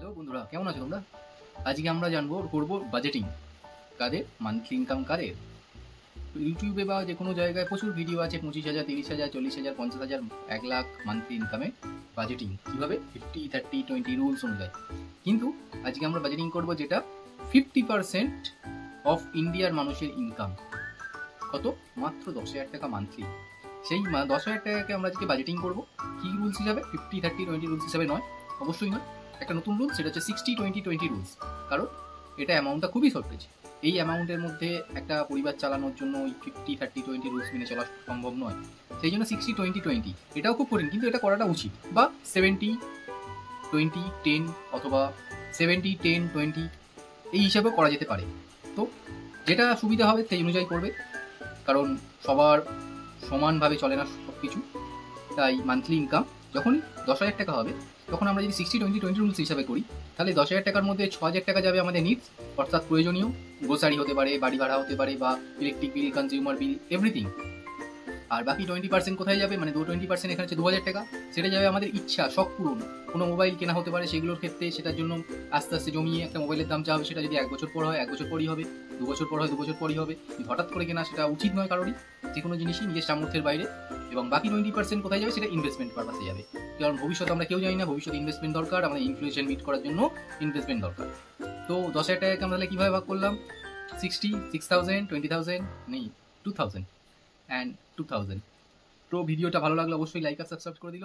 Hello বন্ধুরা, কেমন আছো তোমরা? আজকে আমরা করব বাজেটিং। কাদের মান্থলি ইনকাম কাদের? ইউটিউবে বা যে কোনো জায়গায় প্রচুর ভিডিও আছে, 25,000, 30,000, 40,000, 50,000, 1,00,000 মান্থলি ইনকামে বাজেটিং কীভাবে 50, 30, 20 রুলস অনুযায়ী। কিন্তু আজকে আমরা বাজেটিং করব যেটা 50% অফ ইন্ডিয়ার মানুষের ইনকাম। কত? মাত্র 10,000 টাকা মান্থলি। সেই 10,000 টাকাকে আমরা আজকে বাজেটিং করব। কী রুলস হিসাবে? 50, 30, 20 রুলস হিসাবে নয়, অবশ্যই নয়। একটা নতুন রুলস, সেটা হচ্ছে 60, 20, 20 রুলস। কারণ এটা অ্যামাউন্টটা খুবই শর্টেজ। এই অ্যামাউন্টের মধ্যে একটা পরিবার চালানোর জন্য ওই 50, 30, 20 রুলস মেনে চলা সম্ভব নয়। সেই জন্য 60, 20, 20 এটাও খুব কঠিন, কিন্তু এটা করাটা উচিত। বা 70, 20, 10 অথবা 70, 10, 20 এই হিসাবেও করা যেতে পারে। তো যেটা সুবিধা হবে সেই অনুযায়ী করবে, কারণ সবার সমানভাবে চলে না সব কিছু। তাই মান্থলি ইনকাম যখনই 10,000 টাকা হবে, তখন আমরা যদি 60, 20, 20 রুলস হিসাবে করি, তাহলে 10,000 টাকার মধ্যে 6,000 টাকা যাবে আমাদের নিডস, অর্থাৎ প্রয়োজনীয়, গ্রোসারি হতে পারে, বাড়ি ভাড়া হতে পারে, বা ইলেকট্রিক বিল, কনজিউমার বিল, এভরিথিং। আর বাকি 20% কোথায় যাবে? মানে 20% এখানে হচ্ছে 2,000 টাকা। সেটা যাবে আমাদের ইচ্ছা, শখ পূরণ। কোনো মোবাইল কেনা হতে পারে, সেগুলোর ক্ষেত্রে সেটার জন্য আস্তে আস্তে জমিয়ে একটা মোবাইলের দাম যা হবে, সেটা যদি 1 বছর পর হয় 1 বছর পরই হবে, 2 বছর পর হয় 2 বছর পরই হবে। হঠাৎ করে কেনা সেটা উচিত নয় কারোরই। যে কোনো জিনিসই নিজের সামর্থ্যের বাইরে। এবং বাকি 20% কোথায় যাবে? সেটা ইনভেস্টমেন্ট পারপাসে যাবে। কারণ ভবিষ্যতে আমরা কেউ জানি না, ভবিষ্যতে ইনভেস্টমেন্ট দরকার, আমাদের ইনফ্লেশন মিট করার জন্য ইনভেস্টমেন্ট দরকার। তো 10,000 টাকাকে আমরা তাহলে কীভাবে ভাগ করলাম? 60, 6,000, 20,000 নেই, 2,000 অ্যান্ড 2,000। তো ভিডিওটা ভালো লাগলে অবশ্যই লাইক আর সাবস্ক্রাইব করে দিল।